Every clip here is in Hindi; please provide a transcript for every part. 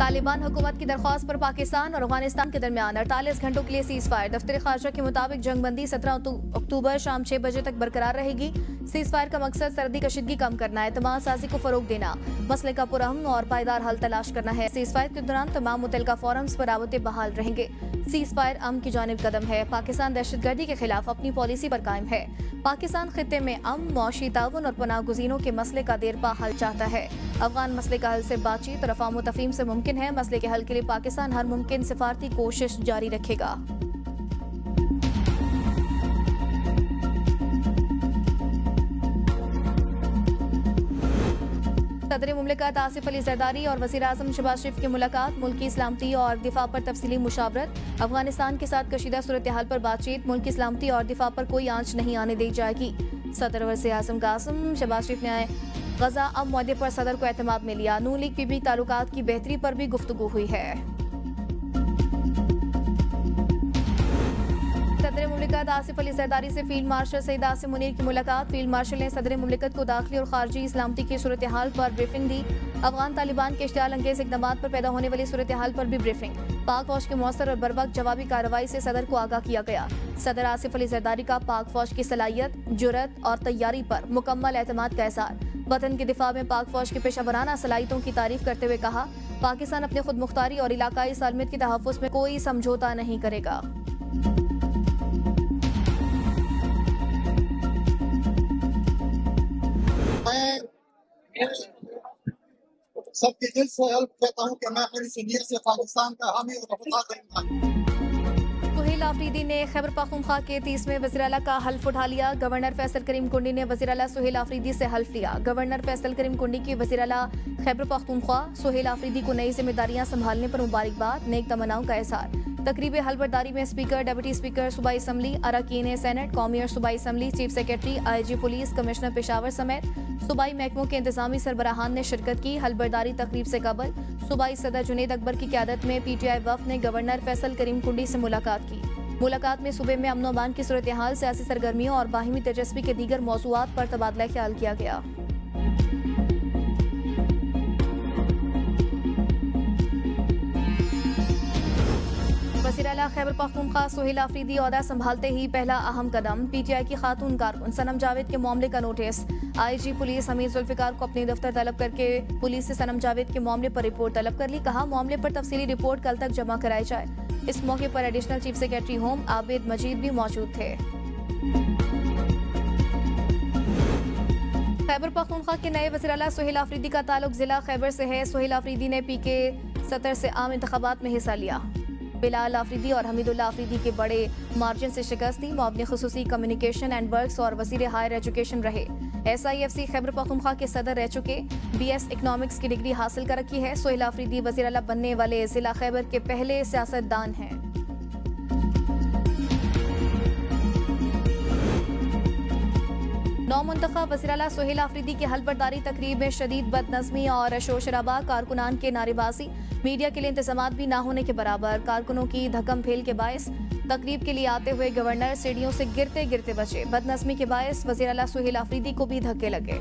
तालिबान हुकूमत की दरख्वास्त पर पाकिस्तान और अफगानिस्तान के दरमियान 48 घंटों के लिए सीज फायर। दफ्तर खारजा के मुताबिक जंगबंदी 17 अक्टूबर शाम 6 बजे तक बरकरार रहेगी। सीज फायर का मकसद सर्दी कशीदगी कम करना है, तमाम साजी को फरोग देना, मसले का पुरअमन और पायदार हल तलाश करना है। सीज फायर के दौरान तमाम मुतल्लिका फोरम्स पर राबते बहाल रहेंगे। सीज फायर अमन की जानिब कदम है। पाकिस्तान दहशतगर्दी के खिलाफ अपनी पॉलिसी पर कायम है। पाकिस्तान खित्ते में अमन, मौशी ताउन और पनाह गुज़ीनों के मसले का देरपा हल चाहता है। अफगान मसले का हल से बातचीत और अफाम तफहीम से मुमकिन है। मसले के हल के लिए पाकिस्तान हर मुमकिन सिफारती कोशिश जारी रखेगा। सदर मुमलिकत आसिफ अली जरदारी और वज़ीर आज़म शहबाज शरीफ की मुलाकात। मुल्की सलामती और दिफा पर तफसीली मुशावरत। अफगानिस्तान के साथ कशीदा सूरत हाल पर बातचीत। मुल्की सलामती और दिफा पर कोई आंच नहीं आने दी जाएगी। सदर वज़ीर आज़म कासिम शहबाज शरीफ ने गजा अब मुआहदे पर सदर को एतमाद में लिया। नून लीग पीपी ताल्लुकात की बेहतरी पर भी गुफ्तगू हुई है। सदर मुमलिकत आसिफ अली जरदारी से फील्ड मार्शल सईद आसिम मुनीर की मुलाकात। फील्ड मार्शल ने सदर मुमलिकत को दाखिली और खारजी सलामती की सूरत हाल पर ब्रीफिंग दी। अफगान तालिबान के इश्तियाल अंगेज इक़दाम पर पैदा होने वाली सूरत हाल पर भी ब्रीफिंग। पाक फौज के मौसर और बरवक्त जवाबी कार्रवाई से सदर को आगाह किया गया। सदर आसिफ अली जरदारी का पाक फौज की सलाहियत, जुर्रत और तैयारी पर मुकम्मल एतमाद का इज़हार। वतन के दिफा में पाक फौज की पेशा वराना सलाहियतों की तारीफ करते हुए कहा, पाकिस्तान अपने खुद मुख्तारी और इलाकाई सालमियत के तहफ़्फ़ुज़ में कोई समझौता नहीं करेगा। मैं सबके दिल से हल्फ कहता हूँ कि मैं अपनी सीनियर से पाकिस्तान का हामी और वफादार रहूंगा। सुहेल आफरीदी ने खैबर पख्तूनख्वा के 30वें वज़ीर आला का हल्फ उठा लिया। गवर्नर फैसल करीम कुंडी ने वज़ीर आला सुहेल आफरीदी से हल्फ लिया। गवर्नर फैसल करीम कुंडी की वज़ीर आला खैबर पख्तूनख्वा सुहेल आफरीदी को नई जिम्मेदारियां संभालने पर मुबारकबाद, नेक तमन्नाओं का इज़हार। तकरीब हल्फबरदारी में स्पीकर, डिप्टी स्पीकर सूबाई असम्बली, अरकान सेनेट, कौमी और सूबाई assembly, chief secretary, IG police, commissioner Peshawar समेत सूबाई महकमों के इंतजामी सरबराहान ने शिरकत की। हल्फबरदारी तकरीब से कबल सूबाई सदर जुनेद अकबर की क़यादत में PTI वफ़द ने गवर्नर फैसल करीम कुंडी से मुलाकात की। मुलाकात में सूबे में अमन अमान की सूरत हाल, सियासी सरगर्मियों और बाहिमी दिलचस्पी के दीगर मौज़ूआत पर तबादला ख्याल किया गया। वज़ीर आला खैबर पख्तूनख्वा सुहेल आफरीदी ओहदा संभालते ही पहला अहम कदम। PTI की खातून कारकुन सनम जावेद के मामले का notice. IG police Hamid Zulfikar को अपने दफ्तर तलब करके पुलिस से सनम जावेद के मामले पर रिपोर्ट तलब कर ली। कहा, मामले पर तफसीली रिपोर्ट कल तक जमा कराई जाए। इस मौके पर additional chief secretary home Abid Majeed भी मौजूद थे। खैबर पख्तूनख्वा के नए वज़ीर आला सुहेल आफरीदी का ताल्लुक जिला खैबर से है। सुहेल आफरीदी ने PK सतर से आम इंतखाबात में हिस्सा लिया। बिलाल आफरीदी और हमीदुल्लाह आफरीदी के बड़े मार्जिन से शिकस्त दी। मुआविन खुसूसी कम्युनिकेशन एंड वर्क्स और वज़ीर हायर एजुकेशन रहे। SIFC खैबर पख्तूनख्वा के सदर रह चुके। BS इकनॉमिक्स की डिग्री हासिल कर रखी है। सुहेल आफरीदी वज़ीर आला बनने वाले जिला खैबर के पहले सियासतदान हैं। नौमुंतखब वज़ीर आला सुहेल आफरीदी की हल्फबरदारी तकरीब में शदीद बदनज़मी और शोर शराबा, कारकुनान के नारेबाजी, मीडिया के लिए इंतजामात भी ना होने के बराबर, कारकुनों की धक्कम फेल के बायस तकरीब के लिए आते हुए गवर्नर सीढ़ियों से गिरते गिरते बचे। बदनज़मी के बायस वज़ीर आला सुहेल आफरीदी को भी धक्के लगे।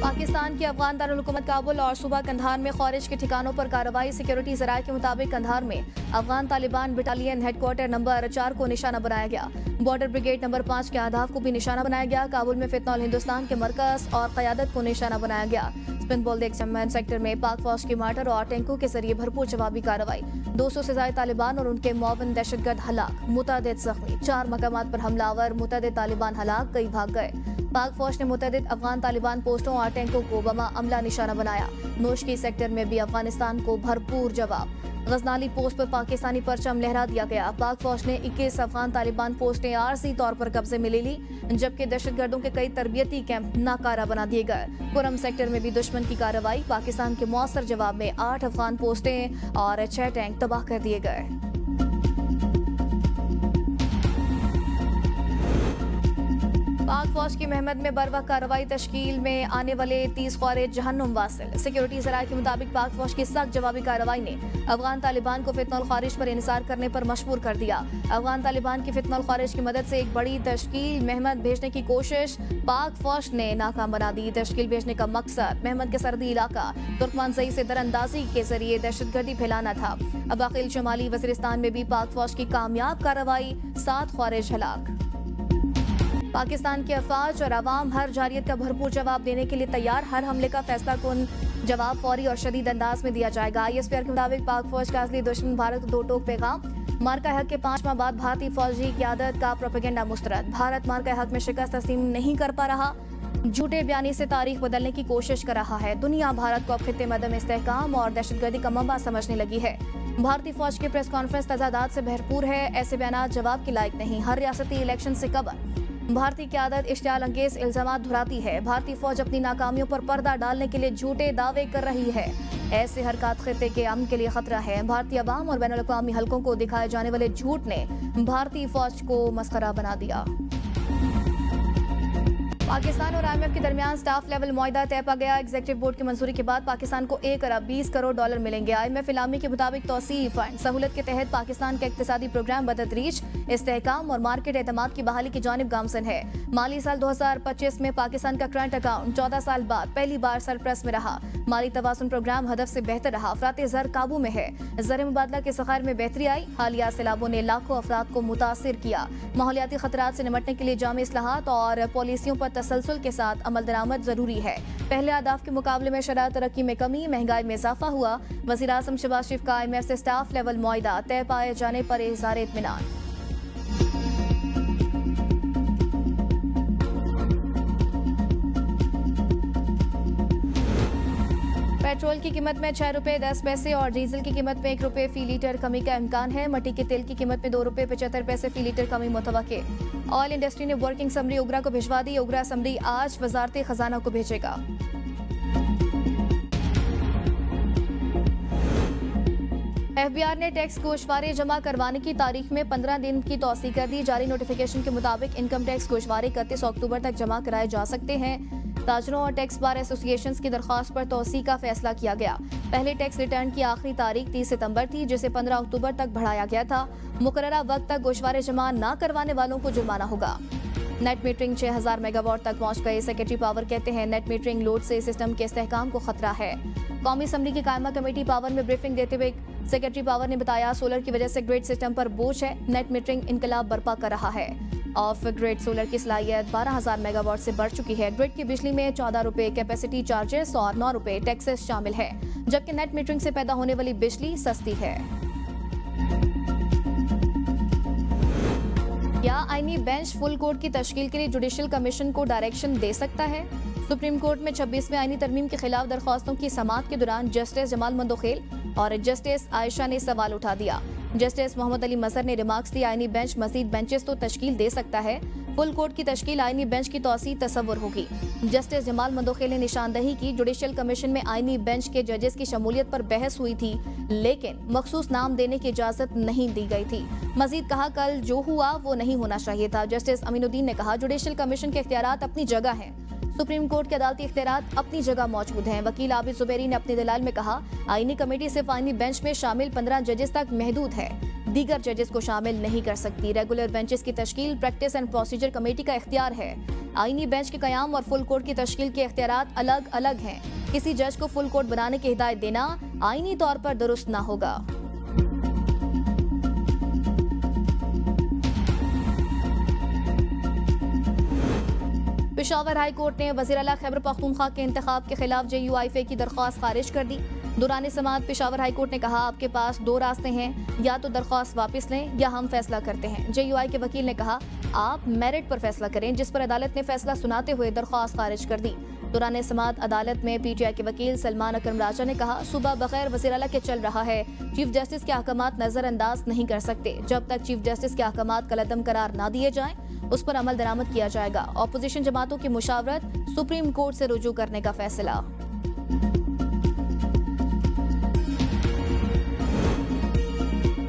पाकिस्तान की अफगान दारुल हुकूमत काबुल और सूबा कंधार में खारिज के ठिकानों पर कार्रवाई। सिक्योरिटी ज़राए के मुताबिक कंधार में Afghan Taliban battalion headquarter number 4 को निशाना बनाया गया। बॉर्डर ब्रिगेड नंबर 5 के अहदाफ को भी निशाना बनाया गया। काबुल में फितनौल हिंदुस्तान के मरकज और क़यादत को निशाना बनाया गया। स्पिन बोल्देक सेक्टर में पाक फौज की मार्टर और टैंकों के जरिए भरपूर जवाबी कार्रवाई। 200 से ज्यादा तालिबान और उनके मुआविन दहशतगर्द हलाक, मुतअद्दिद जख्मी। 4 मकामात पर हमलावर, मुतअद्दिद तालिबान हलाक, कई भाग गए। पाक फौज ने मुतअद्दिद अफगान तालिबान पोस्टों और टैंकों को बमा अमला निशाना बनाया। नोशकी सेक्टर में भी अफगानिस्तान को भरपूर जवाब। गजनाली पोस्ट पर पाकिस्तानी परचम लहरा दिया गया। पाक फौज ने 21 अफगान तालिबान पोस्टें आरजी तौर पर कब्जे में ले ली, जबकि दहशतगर्दों के कई तरबियती कैंप नाकारा बना दिए गए। कुरम सेक्टर में भी दुश्मन की कार्रवाई। पाकिस्तान के मौसर जवाब में 8 अफगान पोस्टें और 6 टैंक तबाह कर दिए गए। पाक फौज की मेहमत में बरवक्त कार्रवाई, तश्कील में आने वाले 30 ख्वारिज जहन्नुम वासिल। सिक्योरिटी ज़राए के मुताबिक पाक फौज की सख्त जवाबी कार्रवाई ने अफगान तालिबान को फितनल ख्वारिज पर इंसार करने पर मजबूर कर दिया। अफगान तालिबान की फितनल ख्वारिज की मदद से एक बड़ी तश्कील मेहमत भेजने की कोशिश पाक फौज ने नाकाम बना दी। तश्कील भेजने का मकसद मेहमत के सरहदी इलाका तुर्कमानजई से दरअंदाजी के जरिए दहशतगर्दी फैलाना था। अबाकिल शुमाली वजीरिस्तान में भी पाक फौज की कामयाब कार्रवाई, 7 ख्वारिज हलाक। पाकिस्तान के अफवाज और अवाम हर जारियत का भरपूर जवाब देने के लिए तैयार। हर हमले का फैसला कुन जवाब फौरी और शदीद अंदाज में दिया जाएगा। ISPR के मुताबिक पाक फौज का असली दुश्मन भारत, दो टोक पैगाम। मार्का हक के 5 माह बाद भारतीय फौजी क़यादत का प्रोपेगेंडा मुस्तरद। भारत मार्का हक में शिकस्त तस्लीम नहीं कर पा रहा, झूठे बयानी से तारीख बदलने की कोशिश कर रहा है। दुनिया भारत को अब खित्ते में अदम इस्तेहकाम और दहशतगर्दी का मंबा समझने लगी है। भारतीय फौज की प्रेस कॉन्फ्रेंस तजादात से भरपूर है, ऐसे बयान जवाब के लायक नहीं। हर रियासती इलेक्शन से कबल भारतीय क़यादत इश्तियाल अंगेज इल्जामात धुराती है। भारतीय फौज अपनी नाकामियों पर पर्दा डालने के लिए झूठे दावे कर रही है। ऐसे हरकत खित्ते के अमन के लिए खतरा है। भारतीय अवाम और बैनुल अक़वामी हलकों को दिखाए जाने वाले झूठ ने भारतीय फौज को मस्खरा बना दिया। पाकिस्तान और IMF के दरमियान स्टाफ लेवल मुआहदा तय पा गया। एग्जीक्यूटिव बोर्ड की मंजूरी के बाद पाकिस्तान को 1 अरब 20 करोड़ डॉलर मिलेंगे। IMF इलामी के मुताबिक तौसीई फंड सहूलत के तहत पाकिस्तान का इक्तिसादी प्रोग्राम बतदरीज इस्तेहकाम और मार्केट एतमाद की बहाली की जानिब गामजन है। माली साल 2025 में पाकिस्तान का करंट अकाउंट 14 साल बाद पहली बार सरप्लस में रहा। माली तवाज़ुन प्रोग्राम हदफ से बेहतर रहा। अफरात ज़र काबू में है। ज़र मुबादला के ज़खायर में बेहतरी आई। हालिया सैलाबों ने लाखों अफराद को मुतासिर किया। माहौलियाती खतरात से निपटने के लिए जामी इस्लाहात और पॉलिसियों पर तसलसल के साथ अमल दरामद जरूरी है। पहले अहदाफ के मुकाबले में शराह तरक्की में कमी, महंगाई में इजाफा हुआ। वज़ीर आज़म शहबाज शरीफ का IMF से स्टाफ लेवल मुआहदा तय पाए जाने पर इज़हार इत्मीनान। पेट्रोल की कीमत में 6 रुपये 10 पैसे और डीजल की कीमत में 1 रुपये फी लीटर कमी का इम्कान है। मट्टी के तेल की कीमत में 2 रुपये 75 पैसे फी लीटर कमी मुतवक्के। ऑयल इंडस्ट्री ने वर्किंग समरी उगरा को भिजवा दी। उगरा समरी आज वजारत खजाना को भेजेगा। FBR ने टैक्स गोशवारे जमा करवाने की तारीख में 15 दिन की तौसीह कर दी। जारी नोटिफिकेशन के मुताबिक इनकम टैक्स गोशवारे 31 अक्टूबर तक जमा कराए जा सकते हैं। ताजरों और टैक्स बार एसोसिएशंस की दरख्वास्त पर तौसीह का फैसला किया गया। पहले टैक्स रिटर्न की आखिरी तारीख 30 सितंबर थी, जिसे 15 अक्टूबर तक बढ़ाया गया था। मुकर्ररा वक्त तक गोशवारे जमा न करवाने वालों को जुर्माना होगा। नेट मीटरिंग 6000 मेगावाट तक पहुंच गए। सेक्रेटरी पावर कहते हैं नेट मीटरिंग लोड से सिस्टम के इस्तेहकाम को खतरा है। कौमी असम्बली की कायमा कमेटी पावर में ब्रीफिंग देते हुए सेक्रेटरी पावर ने बताया सोलर की वजह से ग्रिड सिस्टम पर बोझ है। नेट मीटरिंग इनकलाब बर्पा कर रहा है। ऑफ ग्रिड सोलर की सलाहियत 12000 मेगावाट से बढ़ चुकी है। ग्रिड की बिजली में 14 रुपए कैपेसिटी चार्जेस और 9 रुपए टैक्सेस शामिल है, जबकि नेट मीटरिंग से पैदा होने वाली बिजली सस्ती है। क्या आईनी बेंच फुल कोर्ट की तश्कील के लिए जुडिशल कमीशन को डायरेक्शन दे सकता है? सुप्रीम कोर्ट में 26वें आईनी तरमीम के खिलाफ दरख्वास्तों की समाअत के दौरान जस्टिस जमाल मंदोखेल और जस्टिस आयशा ने सवाल उठा दिया। जस्टिस मोहम्मद अली मजहर ने रिमार्क्स दिए आईनी बेंच मजीद बेंचेस तो तश्कील दे सकता है, फुल कोर्ट की तश्कील आईनी बेंच की तौसीह तसव्वुर होगी। जस्टिस जमाल मंदोखेल ने निशानदही की जुडिशल कमीशन में आईनी बेंच के जजेस की शमूलियत पर बहस हुई थी, लेकिन मखसूस नाम देने की इजाजत नहीं दी गई थी। मजीद कहा कल जो हुआ वो नहीं होना चाहिए था। जस्टिस अमीनुद्दीन ने कहा जुडिशल कमीशन के इख्तियारात अपनी जगह हैं, सुप्रीम कोर्ट के अदालती इख्तियारात अपनी जगह मौजूद हैं। वकील आबिद जुबैरी ने अपनी दलाल में कहा आईनी कमेटी सिर्फ आईनी बेंच में शामिल 15 जजेस तक महदूद है, दीगर जजेस को शामिल नहीं कर सकती। रेगुलर बेंचेस की तश्कील प्रैक्टिस एंड प्रोसीजर कमेटी का इख्तियार है। आईनी बेंच के कयाम और फुल कोर्ट की तश्कील के इख्तियारात अलग अलग हैं। किसी जज को फुल कोर्ट बनाने की हिदायत देना आईनी तौर पर दुरुस्त न होगा। पेशावर हाई कोर्ट ने वज़ीर आला खैबर पख्तूनख्वा के इंतखाब के खिलाफ JUIF की दरख्वास्त खारिज कर दी। दौरान समाअत पेशावर हाई कोर्ट ने कहा आपके पास 2 रास्ते हैं, या तो दरख्वास्त वापस लें या हम फैसला करते हैं। JUI के वकील ने कहा आप मेरिट पर फैसला करें, जिस पर अदालत ने फैसला सुनाते हुए दरख्वास्त खारिज कर दी। दौरान समाअत अदालत में PTI के वकील सलमान अकरम राजा ने कहा सूबा बगैर वज़ीर आला के चल रहा है, चीफ जस्टिस के अहकामात नजरअंदाज नहीं कर सकते। जब तक चीफ जस्टिस के अहकामात कलअदम करार ना दिए जाएं, उस पर अमल दरामद किया जाएगा। ऑपोजिशन जमातों की मुशावरत, सुप्रीम कोर्ट से रुजू करने का फैसला।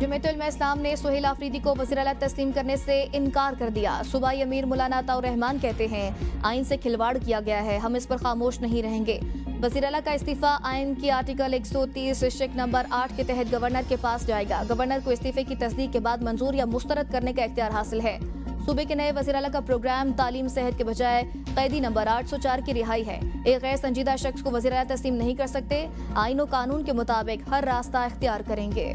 जमीयतुल आइमा इस्लाम ने सुहेल आफरीदी को वज़ीर आला तस्लीम करने से इनकार कर दिया। सूबाई अमीर मौलाना अताउर रहमान कहते हैं आइन से खिलवाड़ किया गया है, हम इस पर खामोश नहीं रहेंगे। वज़ीर आला का इस्तीफा आइन की आर्टिकल 130 शिक नंबर 8 के तहत गवर्नर के पास जाएगा। गवर्नर को इस्तीफे की तस्दीक के बाद मंजूर या मुस्तरद करने का इख्तियार हासिल है। सूबे के नए वज़ीर आला का प्रोग्राम तालीम सेहत के बजाय कैदी नंबर 804 की रिहाई है। एक गैर संजीदा शख्स को वज़ीर आला तस्लीम नहीं कर सकते। आइन और कानून के मुताबिक हर रास्ता इख्तियार करेंगे।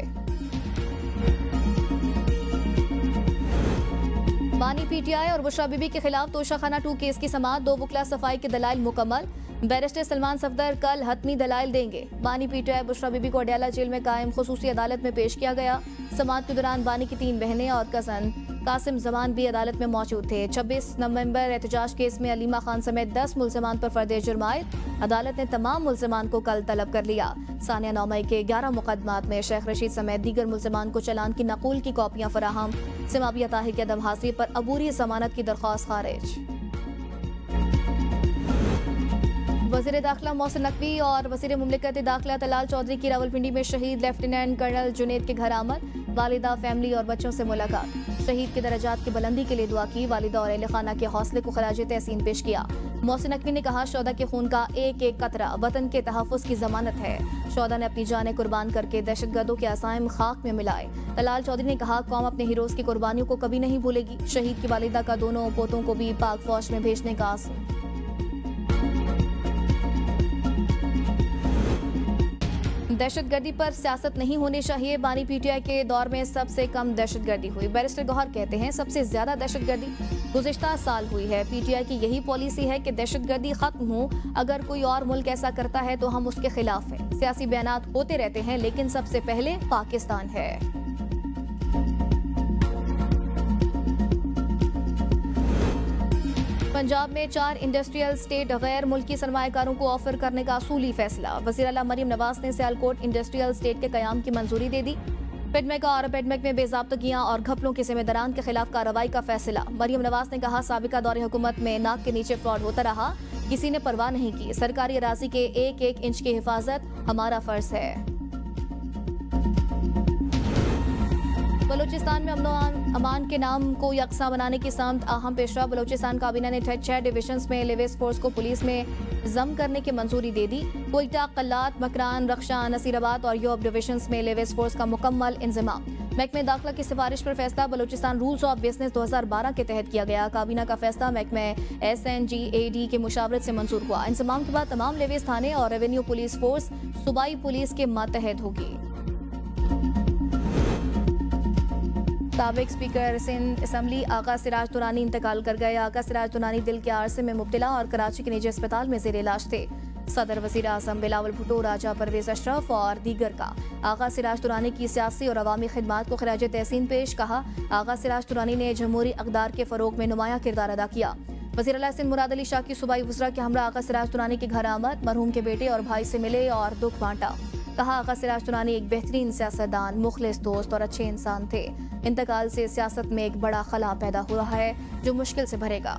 बानी पीटीआई और बुशरा बीबी के खिलाफ तोशाखाना 2 केस की समाअत, 2 वकला सफाई के दलाइल मुकम्मल। बैरिस्टर सलमान सफदर कल हतमी दलाइल देंगे। बानी पीटीआई बुशरा बीबी को अडयाला जेल में कायम खुसूसी अदालत में पेश किया गया। समाअत के दौरान बानी की 3 बहनें और कजन कासिम जमान भी अदालत में मौजूद थे। 26 नवंबर एहतजाज केस में अलीमा खान समेत 10 मुल्ज़िमान पर फर्द जुर्म आयद। अदालत ने तमाम मुल्ज़िमान को कल तलब कर लिया। सानिया 9 मई के 11 मुकदमात में शेख रशीद समेत दीगर मुल्ज़िमान को चलान की नकूल की कॉपियां फराहम। सिमाबी अताही के अदम हासिल पर अबूरी जमानत की दरख्वास्त खारिज। वज़ीर दाखिला मोहसिन नकवी और वज़ीर मुमलिकत दाखिला तलाल चौधरी की रावलपिंडी में शहीद लेफ्टिनेंट कर्नल जुनेद के घर आमद। वालिदा, फैमिली और बच्चों से मुलाकात। शहीद के दर्जात की बुलंदी के लिए दुआ की। वालिदा और अहले खाना के हौसले को खराज तहसीन पेश किया। मोहसिन नकवी ने कहा शौदा के खून का एक एक कतरा वतन के तहफ़्फ़ुज़ की जमानत है। शौदा ने अपनी जानें कुर्बान करके दहशतगर्दों के अज़ाइम खाक में मिलाए। तलाल चौधरी ने कहा कौम अपने हीरोज़ की कुर्बानियों को कभी नहीं भूलेगी। शहीद की वालिदा का दोनों पोतों को भी पाक फौज में भेजने का आज़म। दहशतगर्दी पर सियासत नहीं होनी चाहिए। बानी पीटीआई के दौर में सबसे कम दहशतगर्दी हुई। बैरिस्टर गौहर कहते हैं सबसे ज्यादा दहशतगर्दी गुज़िश्ता साल हुई है। पीटीआई की यही पॉलिसी है कि दहशतगर्दी खत्म हो। अगर कोई और मुल्क ऐसा करता है तो हम उसके खिलाफ हैं। सियासी बयानात होते रहते हैं लेकिन सबसे पहले पाकिस्तान है। पंजाब में 4 इंडस्ट्रियल स्टेट गैर मुल्की सरमाएकारों को ऑफर करने का असूली फैसला। वज़ीर आला मरियम नवाज ने सियालकोट इंडस्ट्रियल स्टेट के कयाम की मंजूरी दे दी। पेडमेक और पेडमेक में बेज़ाब्तगियां और घपलों के जिम्मेदारान के खिलाफ कार्रवाई का फैसला। मरियम नवाज ने कहा साबिका दौरे हुकूमत में नाक के नीचे फ्रॉड होता रहा, किसी ने परवाह नहीं की। सरकारी अराजी के एक एक इंच की हिफाजत हमारा फर्ज है। बलूचिस्तान में अमन अमान के नाम को यकसा बनाने की समत अहम पेशरा। बलूचिस्तान काबीना ने 6 डिविजन्स में लेविस फोर्स को पुलिस में जम करने की मंजूरी दे दी। कोयटा, कल्लात, मकरान, रक्षा, नसीराबाद और योब डिविजन्स में लेविस फोर्स का मुकम्मल इंजमाम। महकमे दाखिला की सिफारिश पर फैसला बलूचिस्तान रूल्स ऑफ बिजनेस 2012 के तहत किया गया। काबीना का फैसला महकमे SNGAD के मुशावरत से मंजूर हुआ। इंजमाम के बाद तमाम लेविस थाने और रेवेन्यू पुलिस फोर्स सूबाई पुलिस के मातहत होगी। साबिक स्पीकर सिंध असम्बली आका सिराज दुरानी इंतकाल कर गए। आका सिराज दुरानी दिल के आरसे में मुब्तला और कराची के निजी अस्पताल में ज़ेर इलाज थे। सदर वज़ीर आज़म बिलावल भुट्टो, राजा परवेज अशरफ और दीगर का आका सिराज दुरानी की सियासी और अवामी खिदमात को खराज तहसीन पेश। कहा आका सिराज दुरानी ने जमहूरी अक़दार के फ़रोग़ में नुमाया किरदार अदा किया। वज़ीर आला सिंध मुराद अली शाह की सूबाई वज़रा के हमरा आका सिराज दुरानी के घर आमद, मरहूम के बेटे और भाई से मिले और दुख बांटा। कहा आका सिराज दुरानी एक बेहतरीन सियासतदान, मुखलिस दोस्त और अच्छे इंसान थे। इंतकाल से सियासत में एक बड़ा खला पैदा हुआ है जो मुश्किल से भरेगा।